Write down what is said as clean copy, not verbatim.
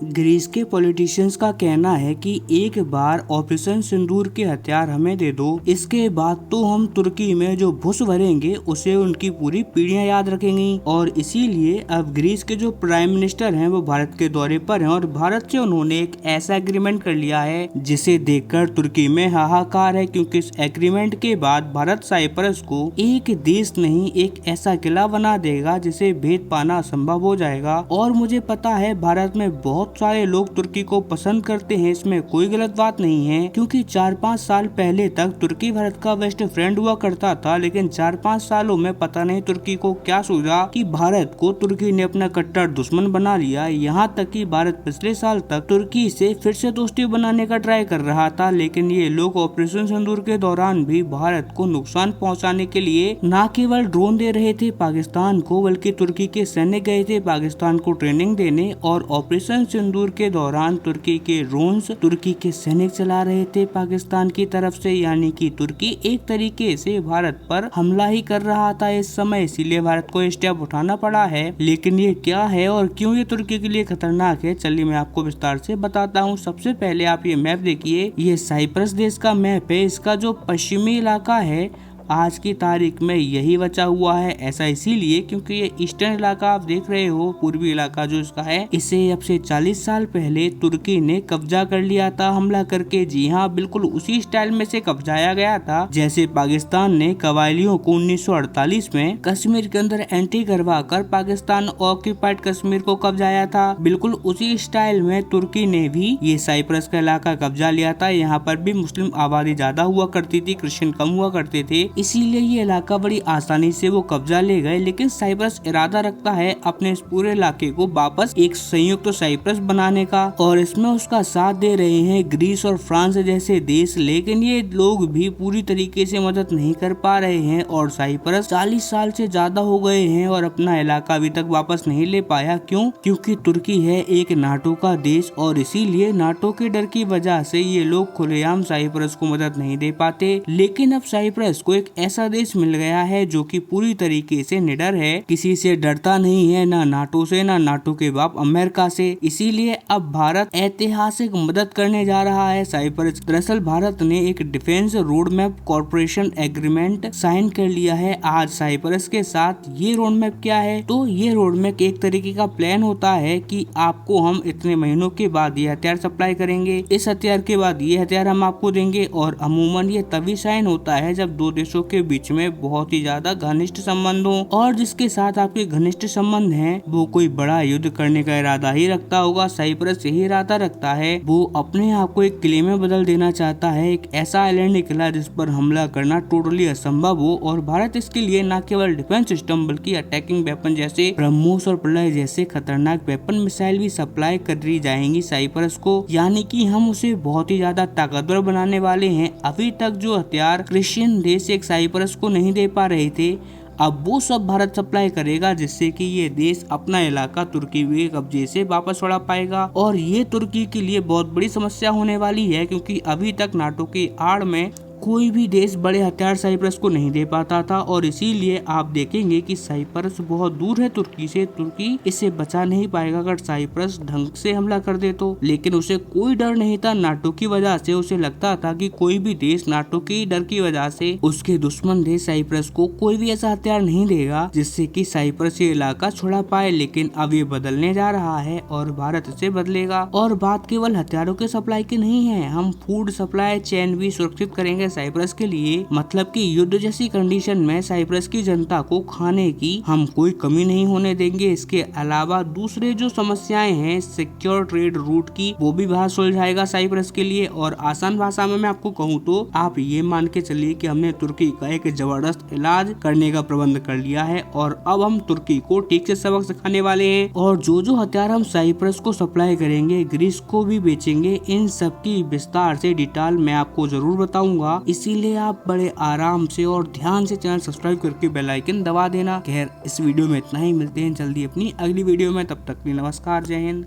Greece के politicians का कहना है कि एक बार ऑपरेशन सिंदूर के हथियार हमें दे दो, इसके बाद तो हम तुर्की में जो घुस भरेंगे उसे उनकी पूरी पीढ़ियां याद रखेंगी। और इसीलिए अब ग्रीस के जो प्राइम मिनिस्टर हैं वो भारत के दौरे पर हैं और भारत से उन्होंने एक ऐसा एग्रीमेंट कर लिया है जिसे देखकर तुर्की में हाहाकार है, क्योंकि इस एग्रीमेंट के बाद भारत साइप्रस को एक देश नहीं एक ऐसा किला बना देगा जिसे भेद पाना असंभव हो जाएगा। और मुझे पता है भारत में बहुत सारे लोग तुर्की को पसंद करते हैं, इसमें कोई गलत बात नहीं है, क्योंकि 4-5 साल पहले तक तुर्की भारत का बेस्ट फ्रेंड हुआ करता था। लेकिन 4-5 सालों में पता नहीं तुर्की को क्या सूझा कि भारत को तुर्की ने अपना कट्टर दुश्मन बना लिया। यहाँ तक कि भारत पिछले साल तक तुर्की से फिर से दोस्ती बनाने का ट्राई कर रहा था, लेकिन ये लोग ऑपरेशन सिंदूर के दौरान भी भारत को नुकसान पहुँचाने के लिए न केवल ड्रोन दे रहे थे पाकिस्तान को, बल्कि तुर्की के सैनिक गए थे पाकिस्तान को ट्रेनिंग देने। और ऑपरेशन सिंदूर के दौरान तुर्की के ड्रोन्स तुर्की के सैनिक चला रहे थे पाकिस्तान की तरफ से, यानी कि तुर्की एक तरीके से भारत पर हमला ही कर रहा था इस समय, इसीलिए भारत को स्टेप उठाना पड़ा है। लेकिन ये क्या है और क्यों ये तुर्की के लिए खतरनाक है, चलिए मैं आपको विस्तार से बताता हूँ। सबसे पहले आप ये मैप देखिए, ये साइप्रस देश का मैप है। इसका जो पश्चिमी इलाका है आज की तारीख में यही बचा हुआ है। ऐसा इसीलिए क्योंकि ये ईस्टर्न इलाका आप देख रहे हो, पूर्वी इलाका जो इसका है, इसे अब से 40 साल पहले तुर्की ने कब्जा कर लिया था हमला करके। जी हाँ, बिल्कुल उसी स्टाइल में से कब्जाया गया था जैसे पाकिस्तान ने कबायलियों को 1948 में कश्मीर के अंदर एंट्री करवा कर पाकिस्तान ऑक्यूपाइड कश्मीर को कब्जाया था। बिल्कुल उसी स्टाइल में तुर्की ने भी ये साइप्रस का इलाका कब्जा लिया था। यहाँ पर भी मुस्लिम आबादी ज्यादा हुआ करती थी, क्रिश्चियन कम हुआ करते थे, इसीलिए ये इलाका बड़ी आसानी से वो कब्जा ले गए। लेकिन साइप्रस इरादा रखता है अपने इस पूरे इलाके को वापस एक संयुक्त साइप्रस बनाने का, और इसमें उसका साथ दे रहे हैं ग्रीस और फ्रांस जैसे देश। लेकिन ये लोग भी पूरी तरीके से मदद नहीं कर पा रहे हैं और साइप्रस 40 साल से ज्यादा हो गए हैं और अपना इलाका अभी तक वापस नहीं ले पाया। क्यों? क्योंकि तुर्की है एक नाटो का देश और इसीलिए नाटो के डर की वजह से ये लोग खुलेआम साइप्रस को मदद नहीं दे पाते। लेकिन अब साइप्रस को एक ऐसा देश मिल गया है जो कि पूरी तरीके से निडर है, किसी से डरता नहीं है, ना नाटो से, ना नाटो के बाप अमेरिका से। इसीलिए अब भारत ऐतिहासिक मदद करने जा रहा है साइप्रस। दरअसल भारत ने एक defence road map corporation agreement sign कर लिया है आज साइप्रस के साथ। ये रोड मैप क्या है? तो ये रोड मैप एक तरीके का प्लान होता है कि आपको हम इतने महीनों के बाद ये हथियार सप्लाई करेंगे, इस हथियार के बाद ये हथियार हम आपको देंगे। और अमूमन ये तभी साइन होता है जब दो देशों के बीच में बहुत ही ज्यादा घनिष्ठ संबंध हो, और जिसके साथ आपके घनिष्ठ संबंध हैं वो कोई बड़ा युद्ध करने का इरादा ही रखता होगा। साइप्रस यही इरादा रखता है, वो अपने आप को एक किले में बदल देना चाहता है, एक ऐसा आइलैंड किला जिस पर हमला करना टोटली असंभव हो। और भारत इसके लिए न केवल डिफेंस सिस्टम बल्कि अटैकिंग वेपन जैसे ब्रह्मोस और प्रलय जैसे खतरनाक वेपन मिसाइल भी सप्लाई कर दी जाएंगी साइप्रस को, यानी कि हम उसे बहुत ही ज्यादा ताकतवर बनाने वाले हैं। अभी तक जो हथियार क्रिश्चियन देश एक साइप्रस को नहीं दे पा रहे थे, अब वो सब भारत सप्लाई करेगा, जिससे कि ये देश अपना इलाका तुर्की के कब्जे से वापस छुड़ा पाएगा। और ये तुर्की के लिए बहुत बड़ी समस्या होने वाली है, क्योंकि अभी तक नाटो की आड़ में कोई भी देश बड़े हथियार साइप्रस को नहीं दे पाता था। और इसीलिए आप देखेंगे कि साइप्रस बहुत दूर है तुर्की से, तुर्की इसे बचा नहीं पाएगा अगर साइप्रस ढंग से हमला कर दे तो। लेकिन उसे कोई डर नहीं था नाटो की वजह से, उसे लगता था कि कोई भी देश नाटो के डर की वजह से उसके दुश्मन देश साइप्रस को कोई भी ऐसा हथियार नहीं देगा जिससे कि साइप्रस ये इलाका छुड़ा पाए। लेकिन अब ये बदलने जा रहा है और भारत इसे बदलेगा। और बात केवल हथियारों के सप्लाई की नहीं है, हम फूड सप्लाई चेन भी सुरक्षित करेंगे साइप्रस के लिए। मतलब कि युद्ध जैसी कंडीशन में साइप्रस की जनता को खाने की हम कोई कमी नहीं होने देंगे। इसके अलावा दूसरे जो समस्याएं हैं सिक्योर ट्रेड रूट की, वो भी बाहर सुलझाएगा साइप्रस के लिए। और आसान भाषा में मैं आपको कहूँ तो आप ये मान के चलिए कि हमने तुर्की का एक जबरदस्त इलाज करने का प्रबंध कर लिया है और अब हम तुर्की को ठीक से सबक सिखाने वाले हैं। और जो हथियार हम साइप्रस को सप्लाई करेंगे, ग्रीस को भी बेचेंगे, इन सब की विस्तार से डिटेल मैं आपको जरूर बताऊंगा। इसीलिए आप बड़े आराम से और ध्यान से चैनल सब्सक्राइब करके बेल आइकन दबा देना। खैर इस वीडियो में इतना ही, मिलते हैं जल्दी अपनी अगली वीडियो में, तब तक के लिए नमस्कार, जय हिंद।